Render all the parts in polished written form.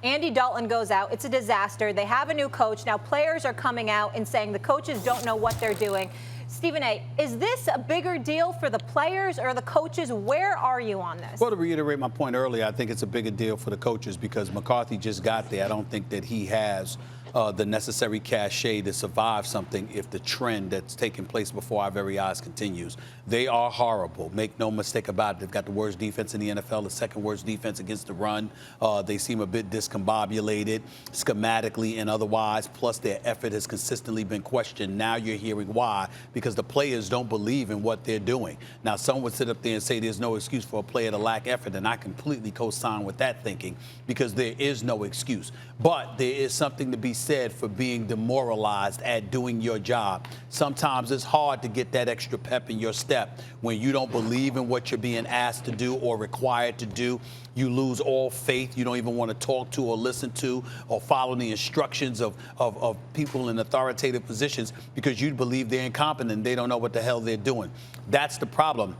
Andy Dalton goes out. It's a disaster. They have a new coach. Now players are coming out and saying the coaches don't know what they're doing. Stephen A., is this a bigger deal for the players or the coaches? Where are you on this? Well, to reiterate my point earlier, I think it's a bigger deal for the coaches because McCarthy just got there. I don't think that he has the necessary cachet to survive something if the trend that's taking place before our very eyes continues. They are horrible. Make no mistake about it. They've got the worst defense in the NFL, the second worst defense against the run. They seem a bit discombobulated schematically and otherwise, plus their effort has consistently been questioned. Now you're hearing why, because the players don't believe in what they're doing. Now, some would sit up there and say there's no excuse for a player to lack effort, and I completely co-sign with that thinking because there is no excuse. But there is something to be said for being demoralized at doing your job. Sometimes it's hard to get that extra pep in your step when you don't believe in what you're being asked to do or required to do. You lose all faith. You don't even want to talk to or listen to or follow the instructions of people in authoritative positions because you believe they're incompetent. They don't know what the hell they're doing. That's the problem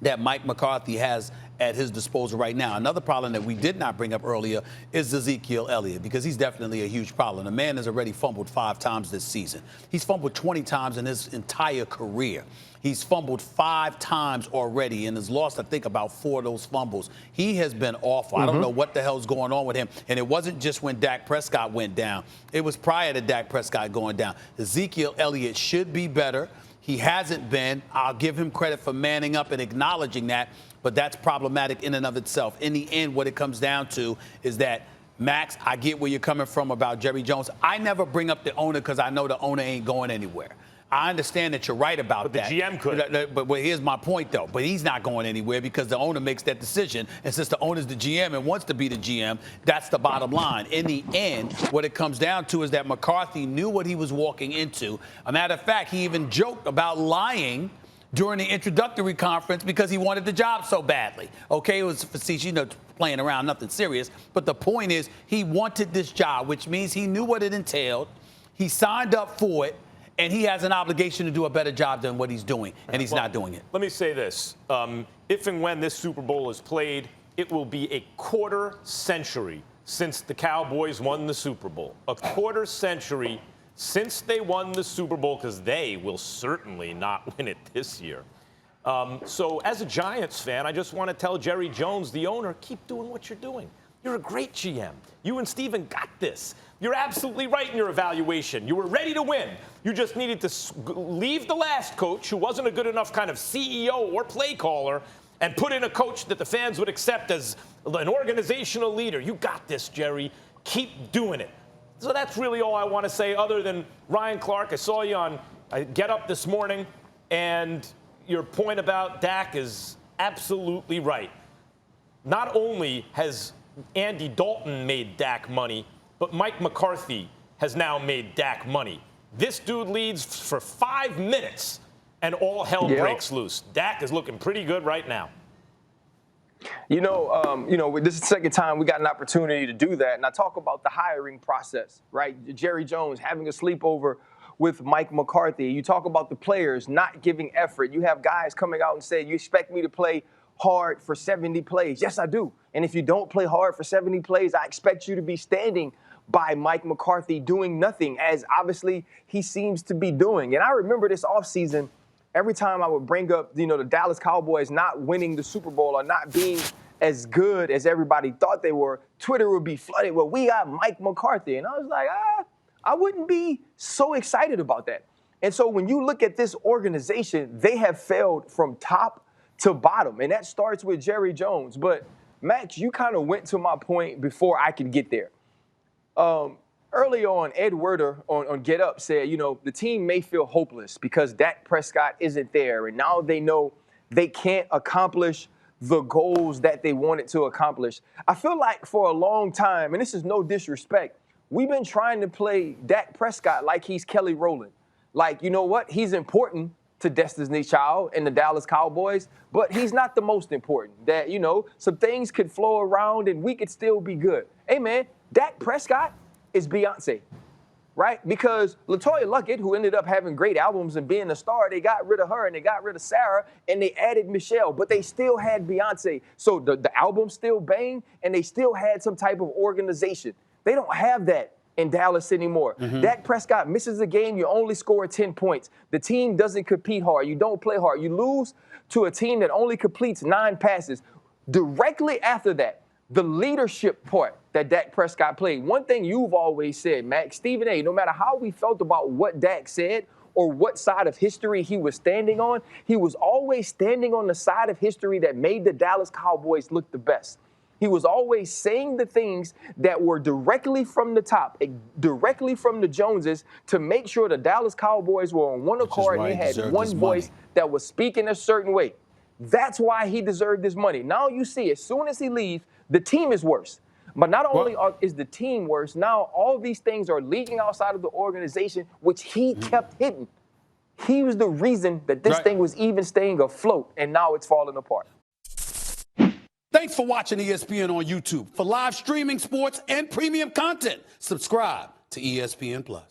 that Mike McCarthy has at his disposal right now. Another problem that we did not bring up earlier is Ezekiel Elliott, because he's definitely a huge problem. The man has already fumbled 5 times this season. He's fumbled 20 times in his entire career. He's fumbled 5 times already and has lost, I think, about 4 of those fumbles. He has been awful. I don't know what the hell's going on with him. And it wasn't just when Dak Prescott went down. It was prior to Dak Prescott going down. Ezekiel Elliott should be better. He hasn't been. I'll give him credit for manning up and acknowledging that, but that's problematic in and of itself. In the end, what it comes down to is that, Max, I get where you're coming from about Jerry Jones. I never bring up the owner because I know the owner ain't going anywhere. I understand that you're right about that. But the GM could. But here's my point, though. But he's not going anywhere because the owner makes that decision. And since the owner's the GM and wants to be the GM, that's the bottom line. In the end, what it comes down to is that McCarthy knew what he was walking into. A matter of fact, he even joked about lying during the introductory conference because he wanted the job so badly. Okay, it was facetious, playing around, nothing serious. But the point is, he wanted this job, which means he knew what it entailed. He signed up for it. And he has an obligation to do a better job than what he's doing, and he's not doing it. Let me say this. If and when this Super Bowl is played, it will be a quarter century since the Cowboys won the Super Bowl. A quarter century since they won the Super Bowl, because they will certainly not win it this year. So as a Giants fan, I just want to tell Jerry Jones, the owner, keep doing what you're doing. You're a great GM. You and Steven got this. You're absolutely right in your evaluation. You were ready to win. You just needed to leave the last coach, who wasn't a good enough kind of CEO or play caller, and put in a coach that the fans would accept as an organizational leader. You got this, Jerry. Keep doing it. So that's really all I want to say, other than Ryan Clark. I saw you on Get Up this morning, and your point about Dak is absolutely right. Not only has Andy Dalton made Dak money, but Mike McCarthy has now made Dak money. This dude leads for 5 minutes, and all hell breaks loose. Dak is looking pretty good right now. This is the second time we got an opportunity to do that, and I talk about the hiring process, right? Jerry Jones having a sleepover with Mike McCarthy. You talk about the players not giving effort. You have guys coming out and saying, "You expect me to play hard for 70 plays. Yes, I do. And if you don't play hard for 70 plays, I expect you to be standing by Mike McCarthy doing nothing, as obviously he seems to be doing. And I remember this offseason, every time I would bring up, the Dallas Cowboys not winning the Super Bowl or not being as good as everybody thought they were, Twitter would be flooded. Well, we got Mike McCarthy. And I was like, I wouldn't be so excited about that. And so when you look at this organization, they have failed from top to bottom, and that starts with Jerry Jones. But, Max, you kind of went to my point before I could get there. Early on, Ed Werder on Get Up said, the team may feel hopeless because Dak Prescott isn't there, and now they know they can't accomplish the goals that they wanted to accomplish. I feel like for a long time, and this is no disrespect, we've been trying to play Dak Prescott like he's Kelly Rowland. Like, you know what? He's important to Destiny's Child and the Dallas Cowboys, but he's not the most important. That, some things could flow around and we could still be good. Hey, man, Dak Prescott is Beyonce. right? Because LaToya Luckett, who ended up having great albums and being a star, they got rid of her and they got rid of Sarah and they added Michelle, but they still had Beyonce. So the album still banged and they still had some type of organization. They don't have that in Dallas anymore. Dak Prescott misses a game, you only score 10 points. The team doesn't compete hard. You don't play hard. You lose to a team that only completes 9 passes. Directly after that, the leadership part that Dak Prescott played. One thing you've always said, Max, Stephen A., no matter how we felt about what Dak said or what side of history he was standing on, he was always standing on the side of history that made the Dallas Cowboys look the best. He was always saying the things that were directly from the top, directly from the Joneses, to make sure the Dallas Cowboys were on one accord and they had one voice that was speaking a certain way. That's why he deserved this money. Now you see, as soon as he leaves, the team is worse. But not only is the team worse, now all these things are leaking outside of the organization, which he kept hidden. He was the reason that this thing was even staying afloat, and now it's falling apart. Thanks for watching ESPN on YouTube. For live streaming, sports, and premium content, subscribe to ESPN+.